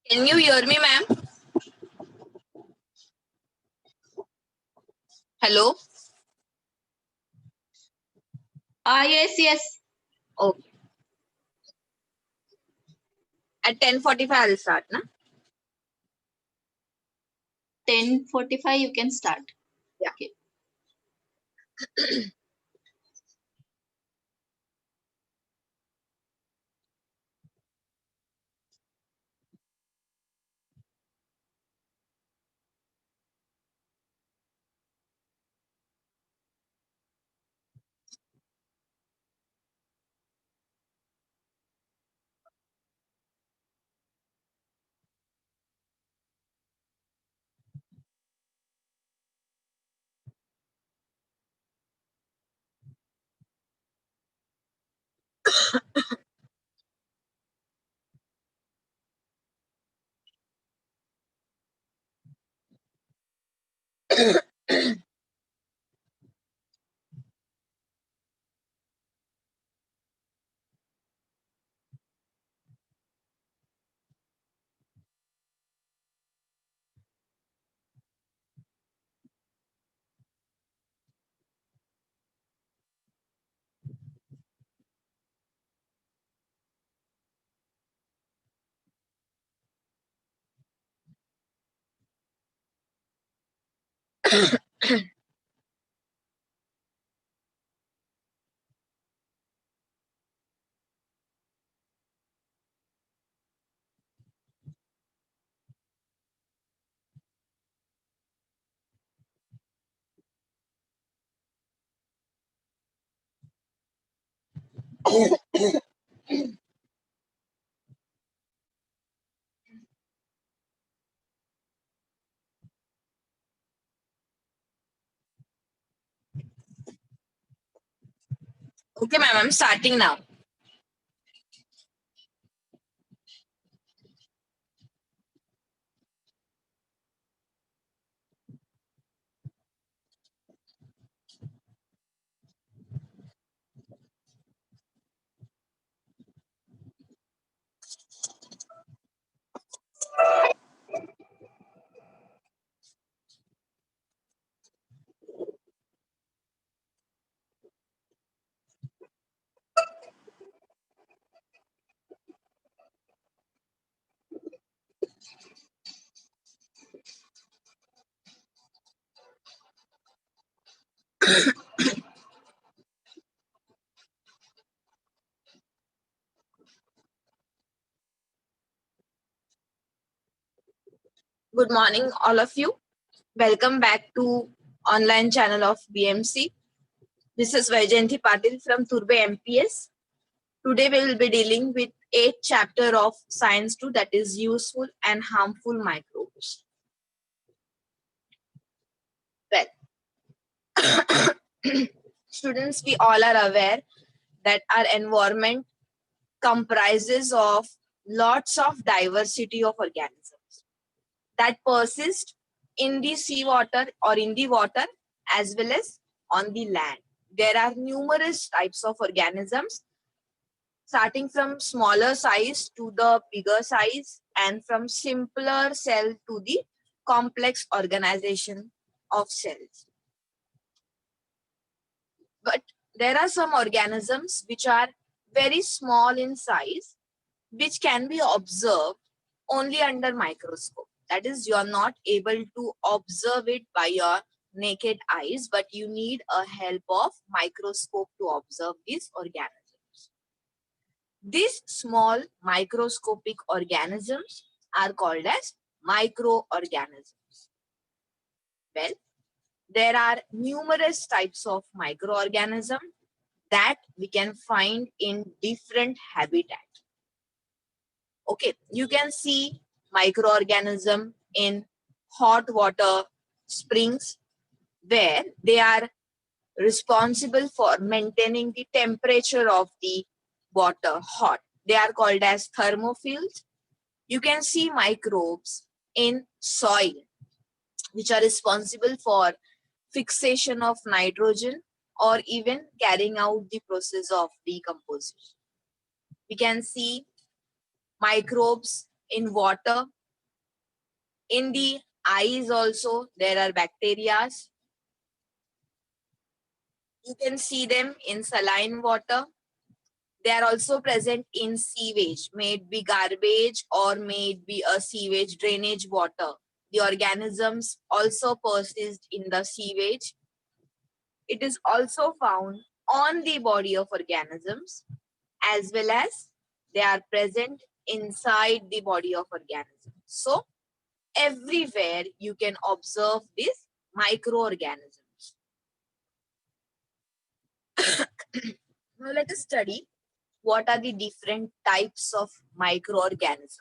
Can you hear me, ma'am? Hello? Yes. Okay. At 10:45 I'll start, na? 10:45 you can start. Yeah. Okay. Okay, ma'am, I'm starting now. Good morning, all of you. Welcome back to online channel of BMC. This is Vaijyanti Patil from Turbe MPS. Today we will be dealing with 8th chapter of Science 2, that is useful and harmful microbes. Well, students, we all are aware that our environment comprises of lots of diversity of organisms that persist in the seawater or in the water as well as on the land. There are numerous types of organisms, starting from smaller size to the bigger size and from simpler cell to the complex organization of cells. But there are some organisms which are very small in size, which can be observed only under microscope. That is, you are not able to observe it by your naked eyes, but you need a help of microscope to observe these organisms. These small microscopic organisms are called as microorganisms. Well, there are numerous types of microorganisms that we can find in different habitats. Okay, you can see microorganism in hot water springs where they are responsible for maintaining the temperature of the water hot. They are called as thermophiles. You can see microbes in soil which are responsible for fixation of nitrogen or even carrying out the process of decomposition. We can see microbes in water In the eyes also, there are bacteria. You can see them in saline water. They are also present in sewage, may it be garbage or may it be a sewage drainage water. The organisms also persist in the sewage. It is also found on the body of organisms, as well as they are present inside the body of organisms. So everywhere you can observe these microorganisms. Now let us study what are the different types of microorganisms.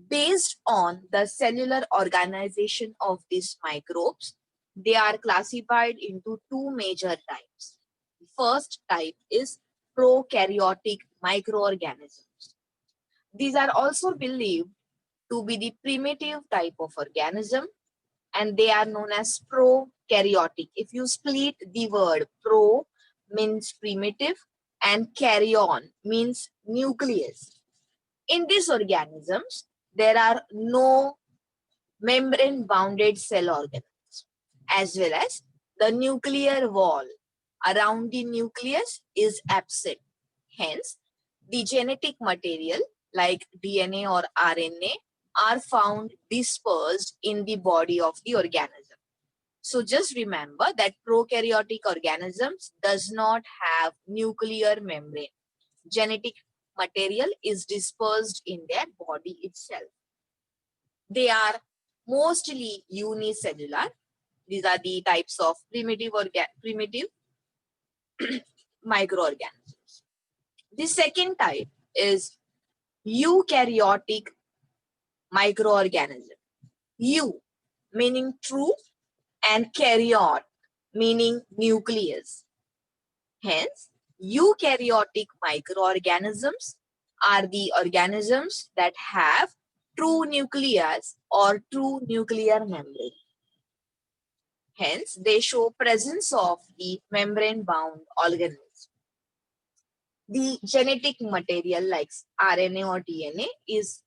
Based on the cellular organization of these microbes, they are classified into two major types. The first type is prokaryotic microorganisms. These are also believed to be the primitive type of organism, and they are known as prokaryotic. If you split the word, pro means primitive and karyon means nucleus. In these organisms, there are no membrane bounded cell organelles, as well as the nuclear wall around the nucleus is absent. Hence, the genetic material like DNA or RNA are found dispersed in the body of the organism. So just remember that prokaryotic organisms does not have nuclear membrane. Genetic material is dispersed in their body itself. They are mostly unicellular. These are the types of primitive microorganisms. The second type is eukaryotic microorganism. Eu meaning true and karyon meaning nucleus. Hence, eukaryotic microorganisms are the organisms that have true nucleus or true nuclear membrane. Hence, they show presence of the membrane-bound organelles. The genetic material like RNA or DNA is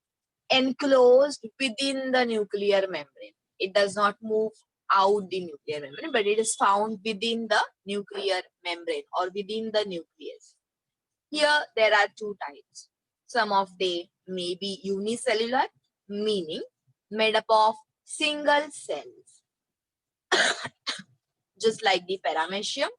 enclosed within the nuclear membrane. It does not move out the nuclear membrane, but it is found within the nuclear membrane or within the nucleus. Here, there are two types. Some of they may be unicellular, meaning made up of single cells, just like the paramecium,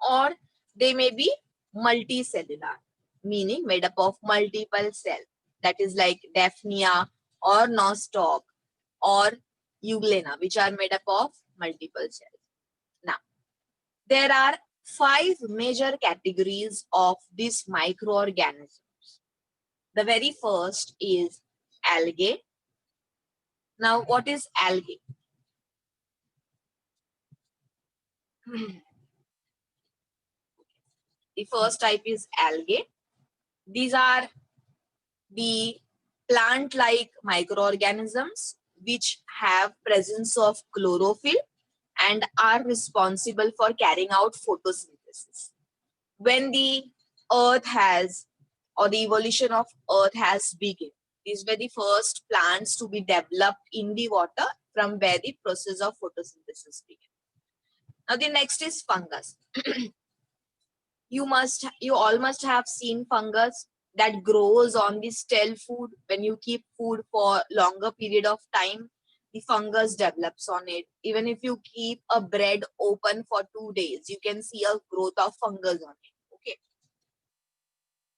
or they may be multicellular, meaning made up of multiple cells. That is like Daphnia or Nostoc or Euglena, which are made up of multiple cells. Now, there are 5 major categories of these microorganisms. The very first is algae. Now, what is algae? The first type is algae. These are the plant-like microorganisms which have presence of chlorophyll and are responsible for carrying out photosynthesis. When the earth has, or the evolution of earth has begun, these were the first plants to be developed in the water from where the process of photosynthesis began. Now the next is fungus. You all must have seen fungus that grows on the stale food. When you keep food for longer period of time, the fungus develops on it. Even if you keep a bread open for 2 days, you can see a growth of fungus on it. Okay.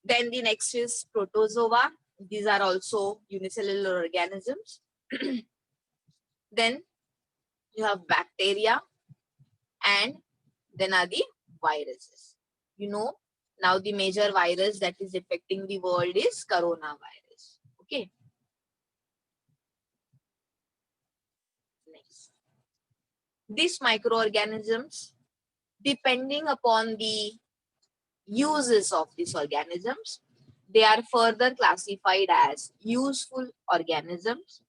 Then the next is protozoa. These are also unicellular organisms. Then you have bacteria, and then are the viruses. You know, now the major virus that is affecting the world is coronavirus. Okay. Next. These microorganisms, depending upon the uses of these organisms, they are further classified as useful organisms.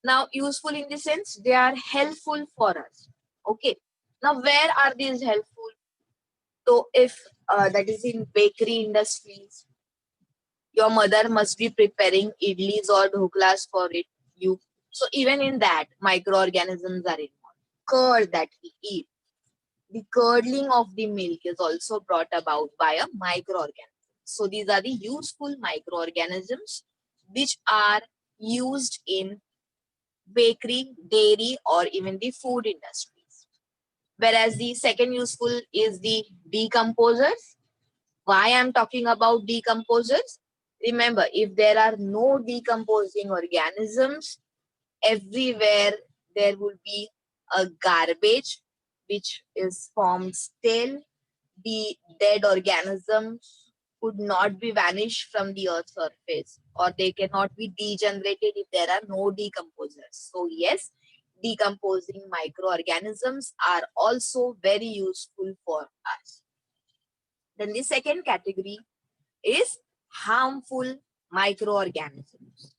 Now, useful in the sense they are helpful for us. Okay. Now, where are these helpful? So, if that is in bakery industries, Your mother must be preparing idlis or dhoklas for you. So even in that, microorganisms are involved. Curd that we eat, the curdling of the milk is also brought about by a microorganism. So these are the useful microorganisms which are used in bakery, dairy, or even the food industries. Whereas the second useful is the decomposers. Why I'm talking about decomposers? Remember, if there are no decomposing organisms, everywhere there will be a garbage which is formed stale. The dead organisms could not be vanished from the earth's surface, or they cannot be degenerated if there are no decomposers. So yes, decomposing microorganisms are also very useful for us. Then the second category is harmful microorganisms.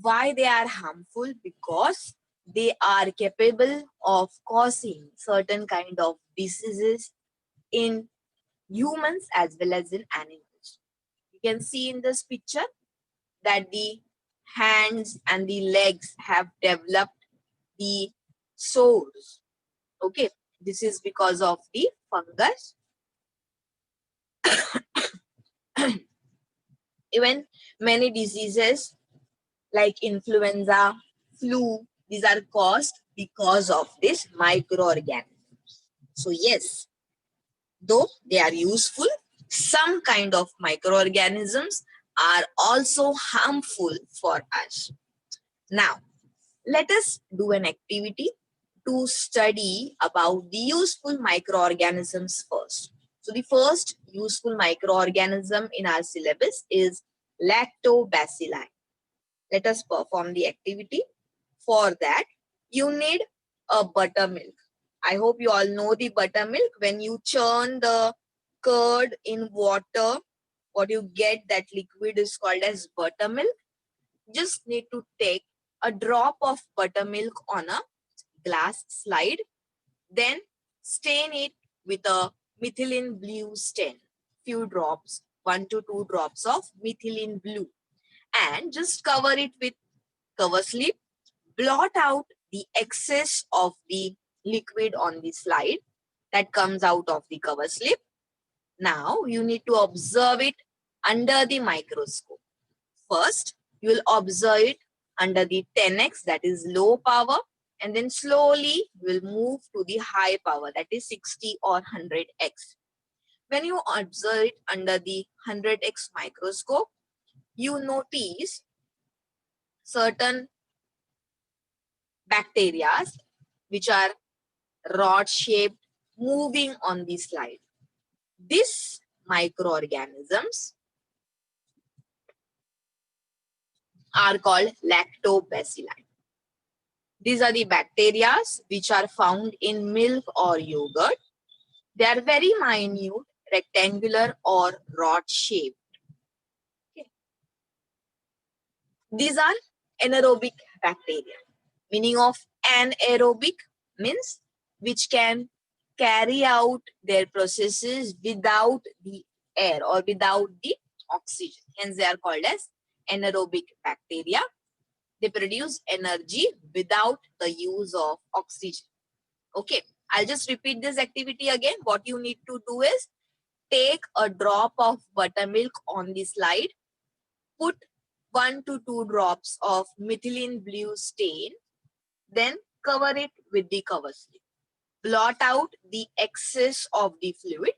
Why they are harmful? Because they are capable of causing certain kind of diseases in humans as well as in animals. You can see in this picture that the hands and the legs have developed the sores. Okay, this is because of the fungus. Even many diseases like influenza, flu, these are caused because of this microorganism. So yes, though they are useful, some kind of microorganisms are also harmful for us. Now, let us do an activity to study about the useful microorganisms first. So the first useful microorganism in our syllabus is Lactobacilli. Let us perform the activity. For that, you need a buttermilk. I hope you all know the buttermilk. When you churn the curd in water, what you get, that liquid is called as buttermilk. Just need to take a drop of buttermilk on a glass slide, then stain it with a methylene blue stain. Few drops, 1 to 2 drops of methylene blue, and just cover it with cover slip. Blot out the excess of the liquid on the slide that comes out of the cover slip. Now you need to observe it under the microscope. First, you will observe it under the 10x, that is low power, and then slowly you will move to the high power, that is 60 or 100x. When you observe it under the 100x microscope, you notice certain bacteria which are rod shaped moving on the slide. These microorganisms are called lactobacilli. These are the bacteria which are found in milk or yogurt. They are very minute, rectangular or rod shaped. Okay. These are anaerobic bacteria. Meaning of anaerobic means which can carry out their processes without the air or without the oxygen. Hence they are called as anaerobic bacteria. They produce energy without the use of oxygen. Okay, I'll just repeat this activity again. What you need to do is take a drop of buttermilk on the slide, put 1 to 2 drops of methylene blue stain, then cover it with the cover slip. Blot out the excess of the fluid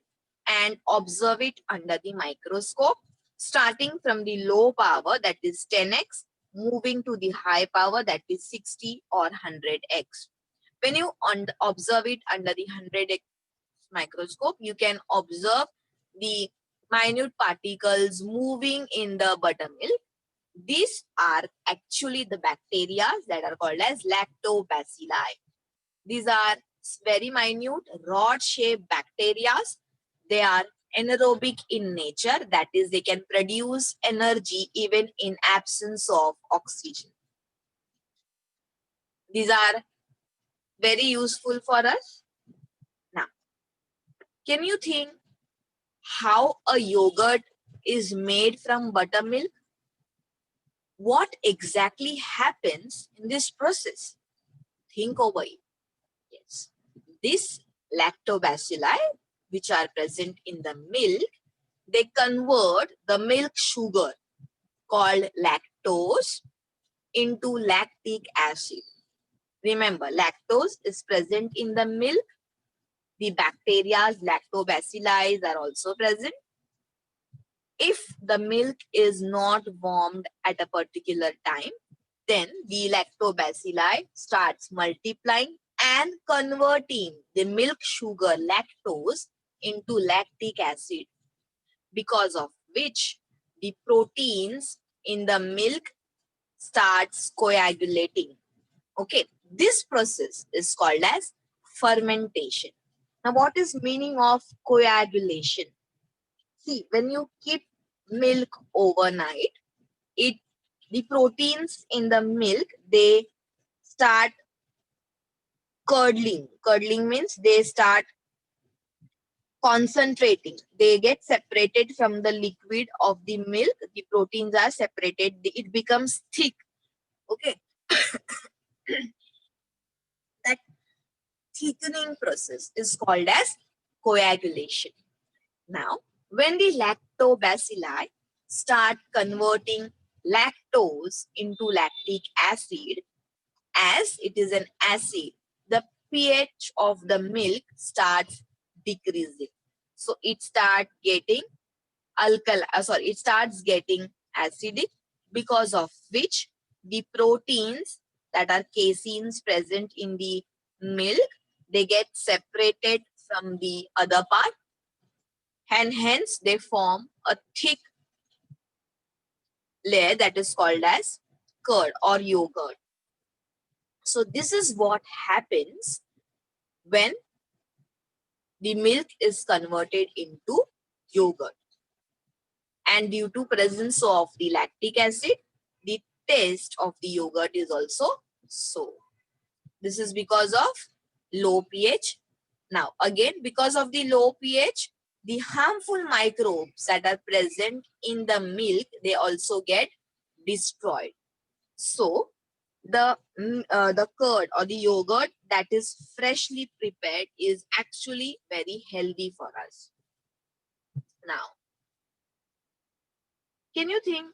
and observe it under the microscope, starting from the low power, that is 10x, moving to the high power, that is 60 or 100x. When you observe it under the 100x microscope, you can observe the minute particles moving in the buttermilk. These are actually the bacteria that are called as lactobacilli. These are very minute rod-shaped bacteria. They are anaerobic in nature, that is, they can produce energy even in absence of oxygen. These are very useful for us. Now, can you think how a yogurt is made from buttermilk. What exactly happens in this process? Think over it. Yes. This lactobacilli, which are present in the milk, they convert the milk sugar called lactose into lactic acid. Remember, lactose is present in the milk. The bacteria, lactobacilli, are also present. If the milk is not warmed at a particular time, then the lactobacilli starts multiplying and converting the milk sugar lactose into lactic acid, because of which the proteins in the milk starts coagulating. Okay, this process is called as fermentation. Now, what is meaning of coagulation? See, when you keep milk overnight, it the proteins in the milk, they start curdling. Curdling means they start concentrating. They get separated from the liquid of the milk. The proteins are separated. It becomes thick. Okay. That thickening process is called as coagulation. Now, when the lactobacilli start converting lactose into lactic acid, as it is an acid, the pH of the milk starts decreasing. So it starts getting it starts getting acidic, because of which the proteins that are caseins present in the milk, they get separated from the other part, and hence they form a thick layer that is called as curd or yogurt. So this is what happens when the milk is converted into yogurt. And due to presence of the lactic acid, the taste of the yogurt is also so. This is because of low pH. Now, again, because of the low pH, the harmful microbes that are present in the milk, they also get destroyed. So, the curd or the yogurt that is freshly prepared is actually very healthy for us. Now, can you think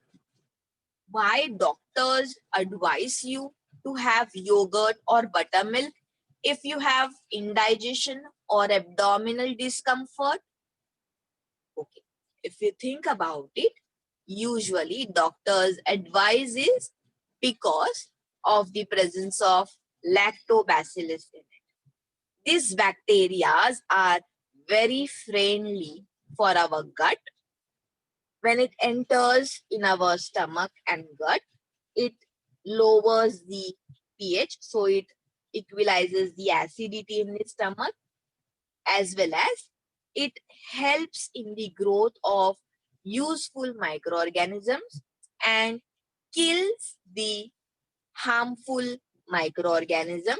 why doctors advise you to have yogurt or buttermilk if you have indigestion or abdominal discomfort? Okay, if you think about it, usually doctors advise is because of the presence of lactobacillus in it. These bacteria are very friendly for our gut. When it enters in our stomach and gut, it lowers the pH, so it equalizes the acidity in the stomach, as well as it helps in the growth of useful microorganisms and kills the harmful microorganism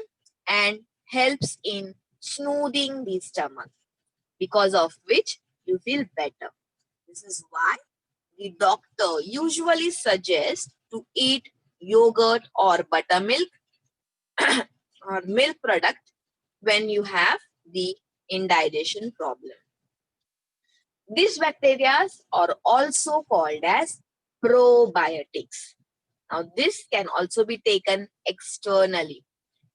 and helps in smoothing the stomach, because of which you feel better. This is why the doctor usually suggests to eat yogurt or buttermilk or milk product when you have the indigestion problem. These bacteria are also called as probiotics. Now, this can also be taken externally.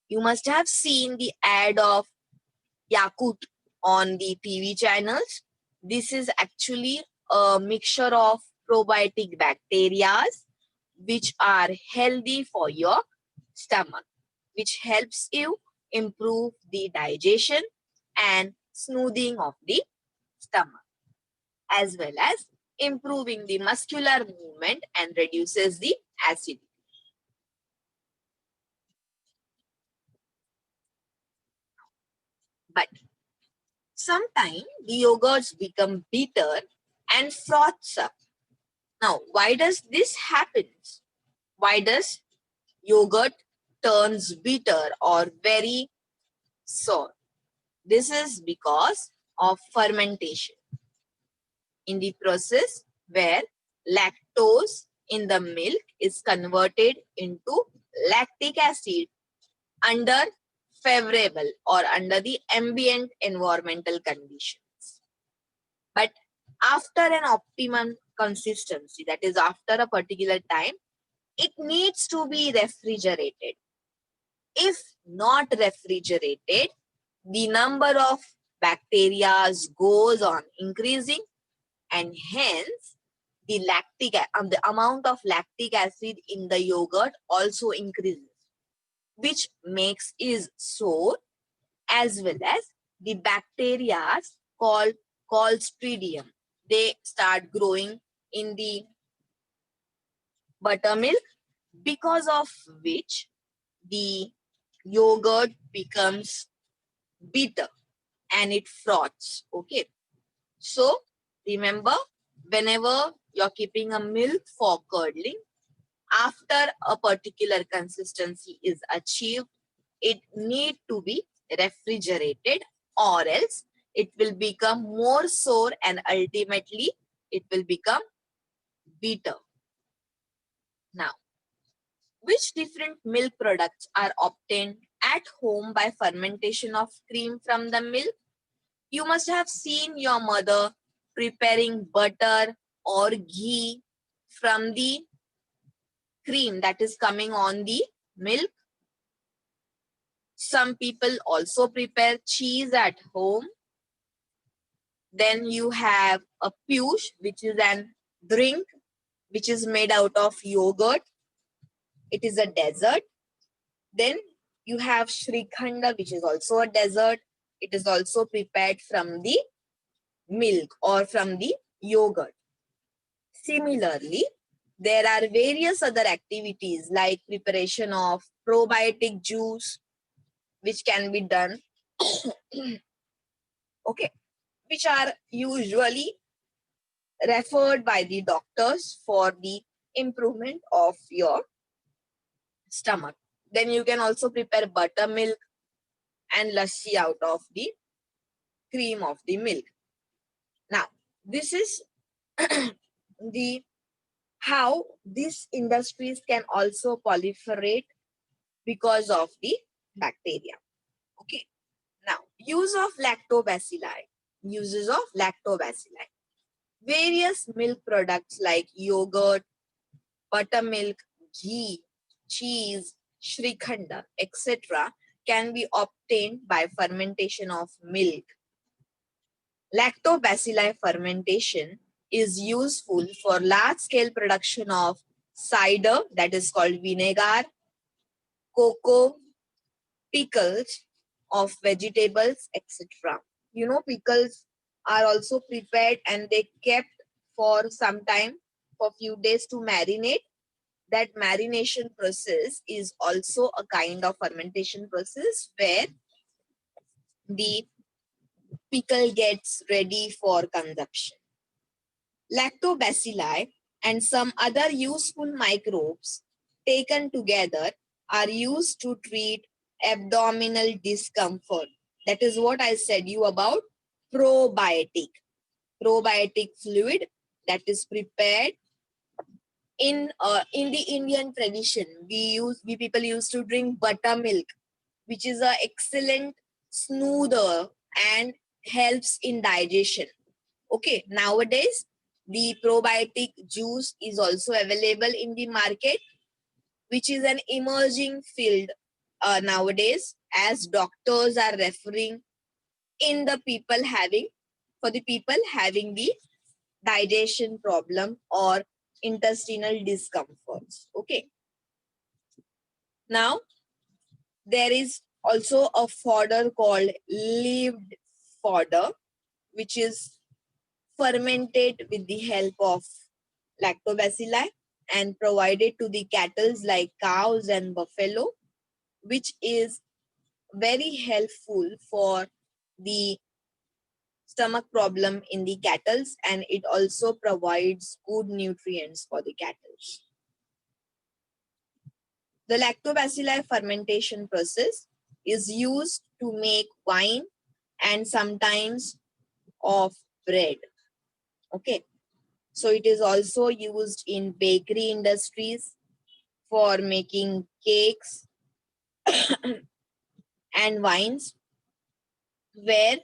You must have seen the ad of Yakult on the TV channels. This is actually a mixture of probiotic bacteria which are healthy for your stomach, which helps you improve the digestion and smoothing of the stomach, as well as improving the muscular movement and reduces the acidity. But sometimes the yogurts become bitter and froths up. Now, why does this happen? Why does yogurt turns bitter or very sour? This is because of fermentation. In the process, where lactose in the milk is converted into lactic acid under favorable or under the ambient environmental conditions. But after an optimum consistency, that is after a particular time, it needs to be refrigerated. If not refrigerated, the number of bacteria goes on increasing, and hence the amount of lactic acid in the yogurt also increases, which makes it sour, as well as the bacteria called Clostridium. They start growing in the buttermilk, because of which the yogurt becomes bitter and it froths. Okay. So remember, whenever you're keeping a milk for curdling, after a particular consistency is achieved, it need to be refrigerated, or else it will become more sour and ultimately it will become bitter. Now, which different milk products are obtained at home by fermentation of cream from the milk? You must have seen your mother preparing butter or ghee from the cream that is coming on the milk. Some people also prepare cheese at home. Then you have a poosh, which is an drink which is made out of yogurt. It is a dessert. Then you have shrikhanda, which is also a dessert. It is also prepared from the milk or from the yogurt. Similarly, there are various other activities like preparation of probiotic juice, which can be done, okay, which are usually referred by the doctors for the improvement of your stomach. Then you can also prepare buttermilk and lassi out of the cream of the milk. Now, this is the how these industries can also proliferate because of the bacteria. Okay. Now, use of lactobacilli. Uses of lactobacilli. Various milk products like yogurt, buttermilk, ghee, cheese, shrikhanda, etc. can be obtained by fermentation of milk. Lactobacilli fermentation is useful for large-scale production of cider, that is called vinegar, cocoa, pickles of vegetables, etc. You know, pickles are also prepared and they kept for some time, for few days to marinate. That marination process is also a kind of fermentation process where the pickle gets ready for consumption. Lactobacilli and some other useful microbes taken together are used to treat abdominal discomfort. That is what I said you about probiotic. Probiotic fluid that is prepared in the Indian tradition. We people used to drink buttermilk, which is a excellent smoother and helps in digestion. Okay, nowadays the probiotic juice is also available in the market, which is an emerging field nowadays, as doctors are referring in the people having for the people having the digestion problem or intestinal discomforts. Okay, now there is also a fodder called leaved fodder, which is fermented with the help of lactobacilli and provided to the cattle like cows and buffalo, which is very helpful for the stomach problem in the cattle, and it also provides good nutrients for the cattle. The lactobacilli fermentation process is used to make wine and sometimes of bread. Okay. So it is also used in bakery industries for making cakes and wines, where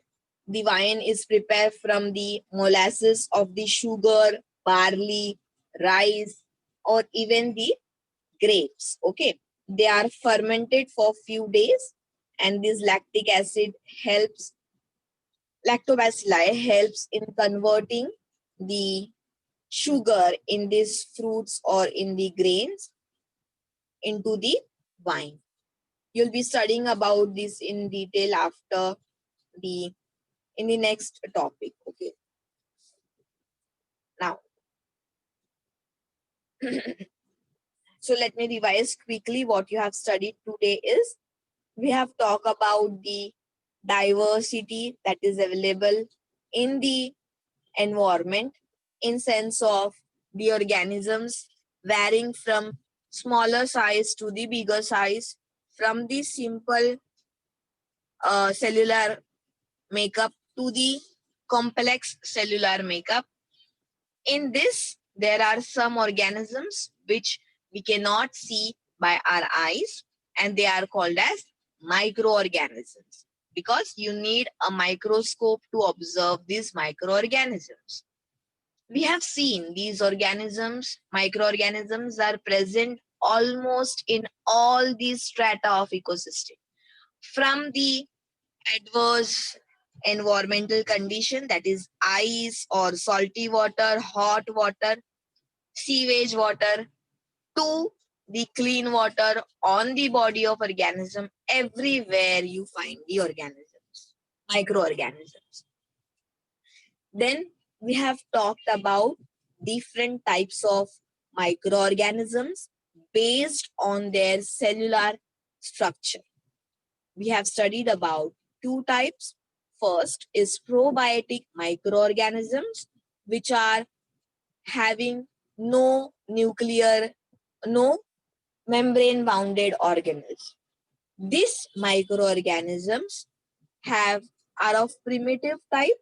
the wine is prepared from the molasses of the sugar, barley, rice, or even the grapes. Okay, they are fermented for few days, and this lactic acid helps, lactobacilli helps in converting the sugar in these fruits or in the grains into the wine. You'll be studying about this in detail after the in the next topic. Okay, now so let me revise quickly what you have studied today. Is we have talked about the diversity that is available in the environment, in sense of the organisms varying from smaller size to the bigger size, from the simple cellular makeup to the complex cellular makeup. In this, there are some organisms which we cannot see by our eyes, and they are called as microorganisms, because you need a microscope to observe these microorganisms. We have seen these organisms, microorganisms, are present almost in all these strata of ecosystem, from the adverse environmental condition, that is ice or salty water, hot water, sewage water, to the clean water on the body of organism. Everywhere you find the organisms, microorganisms. Then we have talked about different types of microorganisms based on their cellular structure. We have studied about two types. First is probiotic microorganisms, which are having no nuclear, no membrane bounded organelles. These microorganisms have are of primitive type.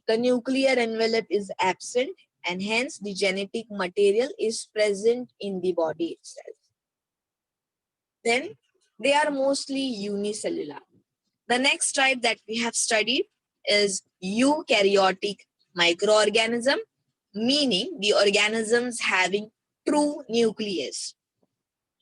The nuclear envelope is absent, and hence the genetic material is present in the body itself. Then they are mostly unicellular. The next type that we have studied is eukaryotic microorganism, meaning the organisms having true nucleus.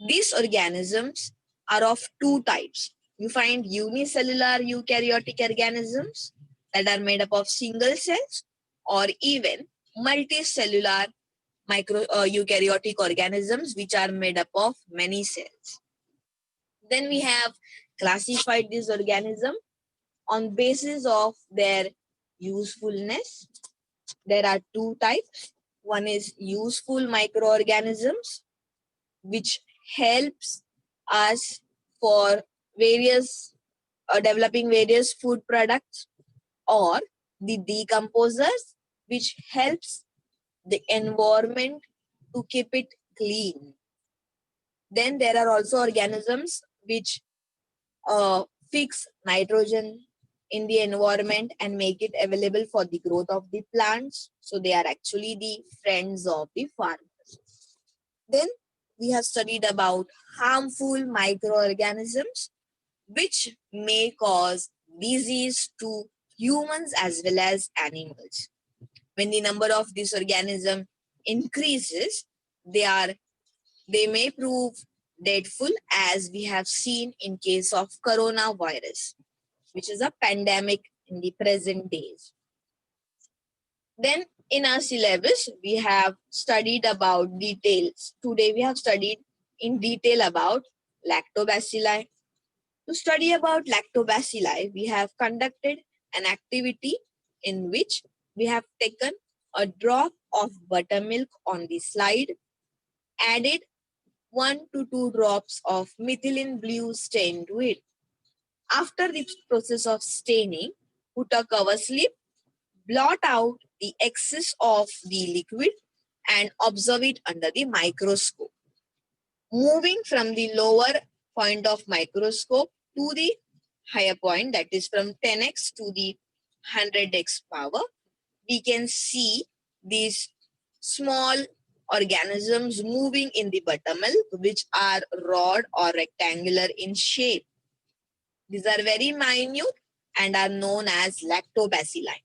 These organisms are of two types. You find unicellular eukaryotic organisms that are made up of single cells, or even multicellular eukaryotic organisms which are made up of many cells. Then we have classified this organism on basis of their usefulness. There are two types. One is useful microorganisms, which helps us for various developing various food products, or the decomposers, which helps the environment to keep it clean. Then there are also organisms which fix nitrogen in the environment and make it available for the growth of the plants. So they are actually the friends of the farmers. Then we have studied about harmful microorganisms which may cause disease to humans as well as animals. When the number of these organisms increases, they may prove deadful, as we have seen in case of coronavirus, which is a pandemic in the present days. Then in our syllabus, we have studied about details. Today we have studied in detail about lactobacilli. To study about lactobacilli, we have conducted an activity in which we have taken a drop of buttermilk on the slide, added 1 to 2 drops of methylene blue stain to it. After the process of staining, put a cover slip, blot out the excess of the liquid, and observe it under the microscope. Moving from the lower point of microscope to the higher point, that is from 10x to the 100x power, we can see this small organisms moving in the buttermilk, which are rod or rectangular in shape. These are very minute and are known as lactobacilli.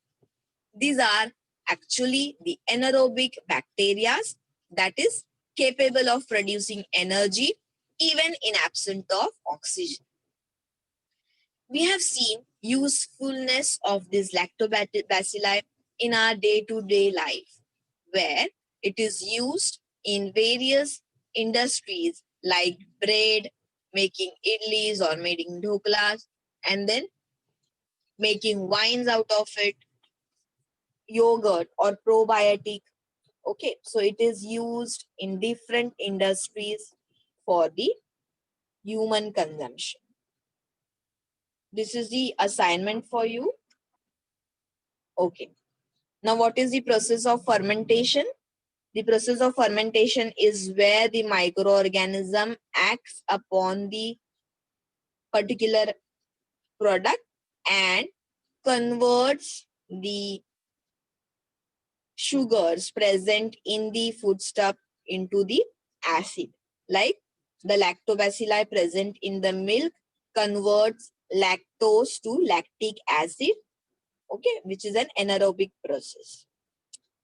These are actually the anaerobic bacteria that is capable of producing energy even in absence of oxygen. We have seen usefulness of this lactobacilli in our day-to-day life, where it is used in various industries like bread, making idlis or making dhoklas, and then making wines out of it, yogurt or probiotic. Okay, so it is used in different industries for the human consumption. This is the assignment for you. Okay. Now, what is the process of fermentation? The process of fermentation is where the microorganism acts upon the particular product and converts the sugars present in the foodstuff into the acid. Like the lactobacilli present in the milk converts lactose to lactic acid, okay, which is an anaerobic process.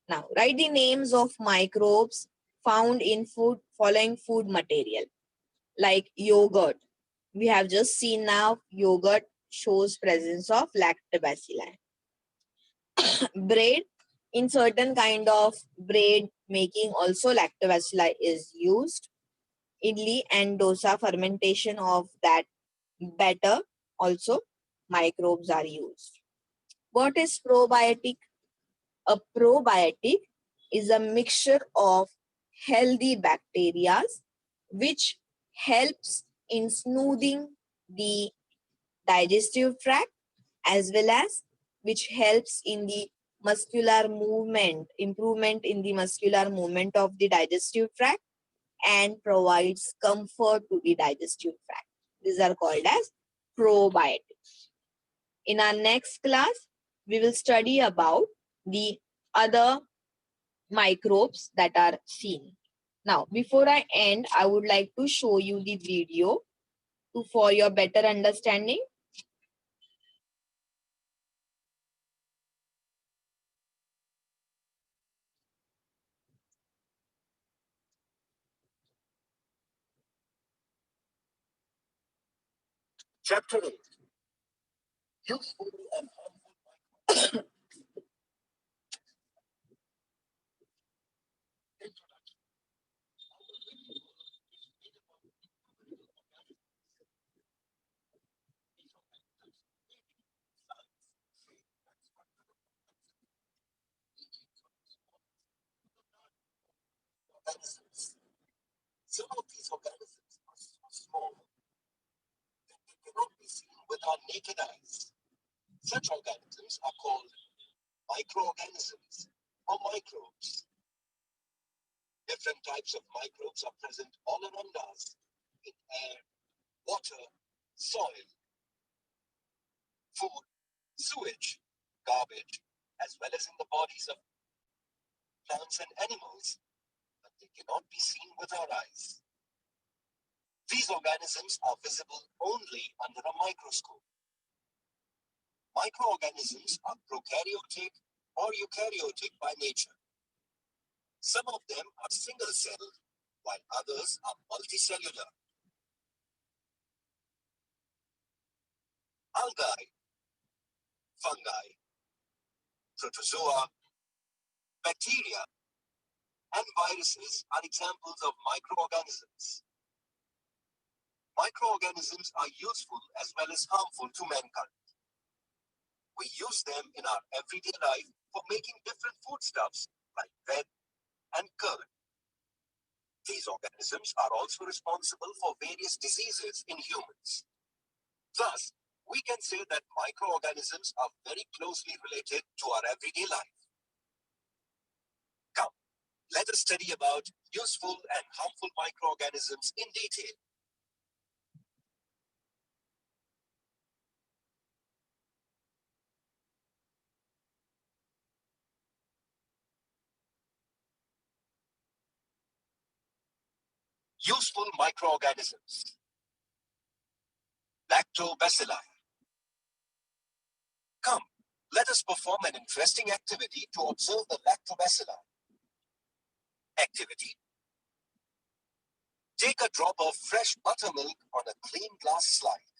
Now, write the names of microbes found in food following food material, like yogurt. We have just seen now yogurt shows presence of lactobacilli. Bread, in certain kind of bread making also lactobacilli is used. Idli and dosa fermentation of that batter also microbes are used. What is probiotic? A probiotic is a mixture of healthy bacteria which helps in smoothing the digestive tract as well as which helps in the muscular movement, improvement in the muscular movement of the digestive tract and provides comfort to the digestive tract. These are called as probiotics. In our next class, we will study about the other microbes that are seen. Now, before I end, I would like to show you the video for your better understanding. Chapter 8. Useful and harmful organisms. Some of these organisms are so small that they cannot be seen with our naked eyes. Such organisms are called microorganisms or microbes. Different types of microbes are present all around us in air, water, soil, food, sewage, garbage, as well as in the bodies of plants and animals, but they cannot be seen with our eyes. These organisms are visible only under a microscope. Microorganisms are prokaryotic or eukaryotic by nature. Some of them are single-celled, while others are multicellular. Algae, fungi, protozoa, bacteria, and viruses are examples of microorganisms. Microorganisms are useful as well as harmful to mankind. We use them in our everyday life for making different foodstuffs like bread and curd. These organisms are also responsible for various diseases in humans. Thus, we can say that microorganisms are very closely related to our everyday life. Come, let us study about useful and harmful microorganisms in detail. Useful microorganisms. Lactobacilli. Come, let us perform an interesting activity to observe the lactobacilli. Activity. Take a drop of fresh buttermilk on a clean glass slide.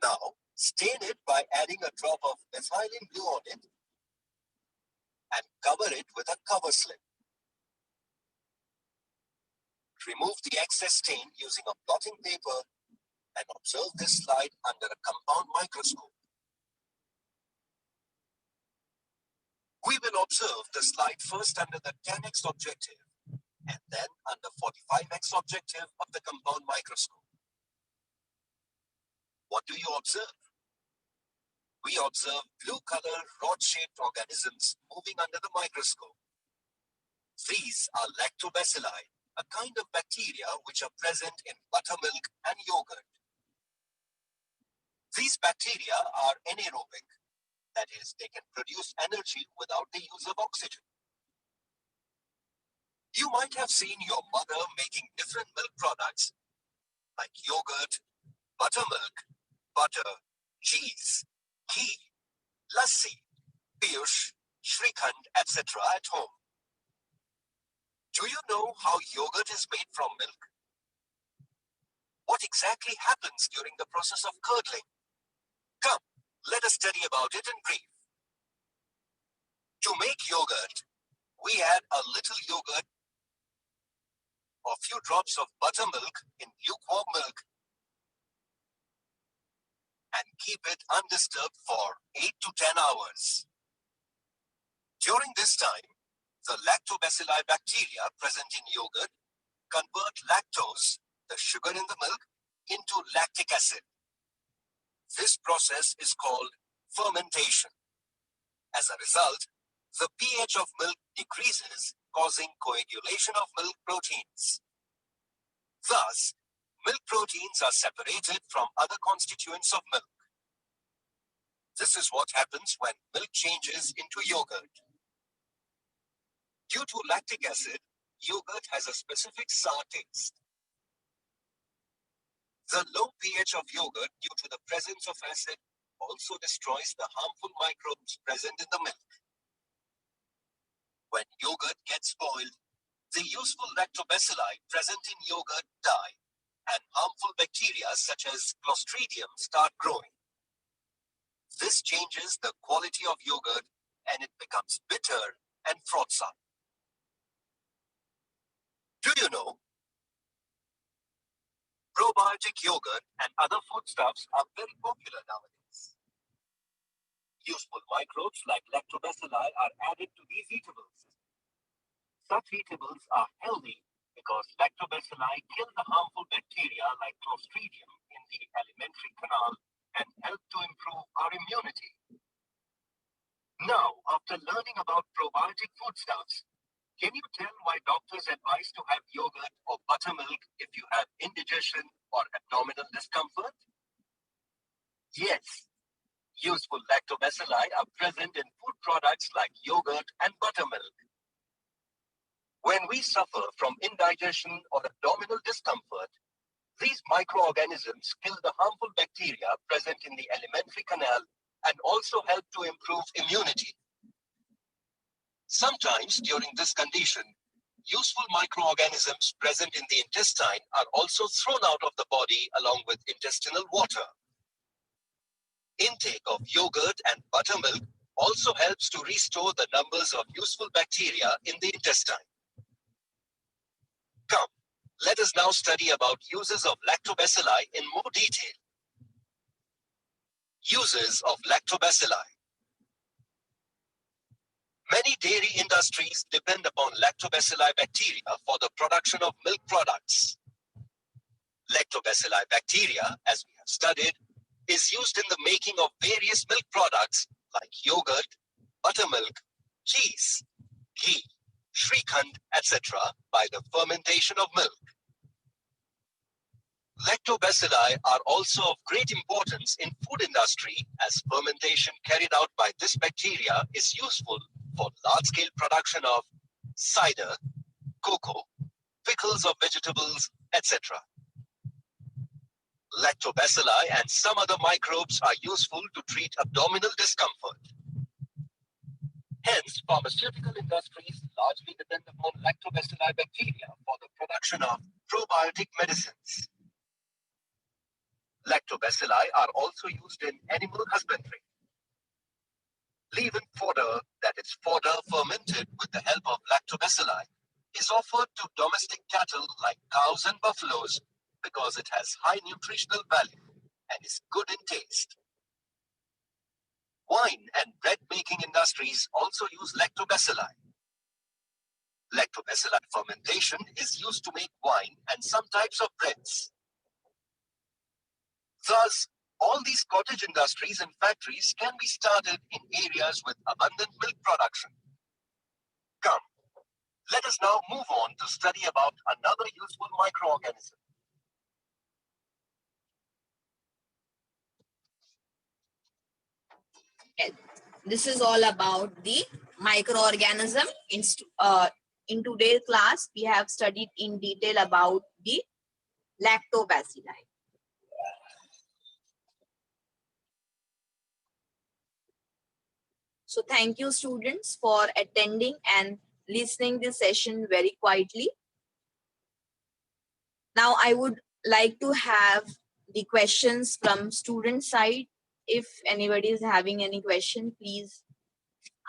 Now, stain it by adding a drop of methylene blue on it and cover it with a cover slip. Remove the excess stain using a blotting paper and observe this slide under a compound microscope. We will observe the slide first under the 10x objective and then under 45x objective of the compound microscope. What do you observe? We observe blue-color rod-shaped organisms moving under the microscope. These are lactobacilli, a kind of bacteria which are present in buttermilk and yogurt. These bacteria are anaerobic, that is, they can produce energy without the use of oxygen. You might have seen your mother making different milk products like yogurt, buttermilk, butter, cheese, ghee, lassi, piyush, shrikhand, etc. at home. Do you know how yogurt is made from milk? What exactly happens during the process of curdling? Come, let us study about it in brief. To make yogurt, we add a little yogurt or a few drops of buttermilk in lukewarm milk and keep it undisturbed for 8 to 10 hours. During this time, the lactobacilli bacteria present in yogurt convert lactose, the sugar in the milk, into lactic acid. This process is called fermentation. As a result, the pH of milk decreases, causing coagulation of milk proteins. Thus, milk proteins are separated from other constituents of milk. This is what happens when milk changes into yogurt. Due to lactic acid, yogurt has a specific sour taste. The low pH of yogurt due to the presence of acid also destroys the harmful microbes present in the milk. When yogurt gets boiled, the useful lactobacilli present in yogurt die and harmful bacteria such as Clostridium start growing. This changes the quality of yogurt and it becomes bitter and frothsome. Do you know? Probiotic yogurt and other foodstuffs are very popular nowadays. Useful microbes like lactobacilli are added to these eatables. Such eatables are healthy because lactobacilli kill the harmful bacteria like Clostridium in the alimentary canal and help to improve our immunity. Now, after learning about probiotic foodstuffs, can you tell why doctors advise to have yogurt or buttermilk if you have indigestion or abdominal discomfort? Yes, useful lactobacilli are present in food products like yogurt and buttermilk. When we suffer from indigestion or abdominal discomfort, these microorganisms kill the harmful bacteria present in the alimentary canal and also help to improve immunity. Sometimes during this condition, useful microorganisms present in the intestine are also thrown out of the body along with intestinal water. Intake of yogurt and buttermilk also helps to restore the numbers of useful bacteria in the intestine. Come, let us now study about uses of lactobacilli in more detail. Uses of lactobacilli. Many dairy industries depend upon lactobacilli bacteria for the production of milk products. Lactobacilli bacteria, as we have studied, is used in the making of various milk products like yogurt, buttermilk, cheese, ghee, shrikhand, etc. by the fermentation of milk. Lactobacilli are also of great importance in food industry as fermentation carried out by this bacteria is useful for large-scale production of cider, cocoa, fig pickles of vegetables, etc. Lactobacilli and some other microbes are useful to treat abdominal discomfort. Hence, pharmaceutical industries largely depend upon Lactobacilli bacteria for the production of probiotic medicines. Lactobacilli are also used in animal husbandry. Leaven fodder, that is fodder fermented with the help of Lactobacilli, is offered to domestic cattle like cows and buffaloes because it has high nutritional value and is good in taste. Wine and bread making industries also use Lactobacilli. Lactobacilli fermentation is used to make wine and some types of breads. Thus, all these cottage industries and factories can be started in areas with abundant milk production. Come, let us now move on to study about another useful microorganism. Yes. This is all about the microorganism. In today's class, we have studied in detail about the lactobacilli. So thank you, students, for attending and listening this session very quietly. Now I would like to have the questions from student side. If anybody is having any question, please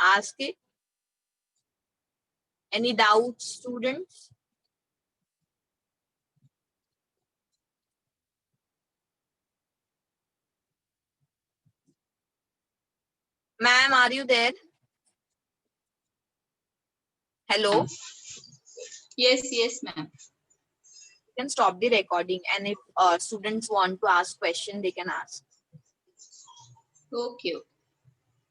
ask it. Any doubts, students? Ma'am, are you there? Hello? Yes, ma'am. You can stop the recording, and if students want to ask question, they can ask. Okay.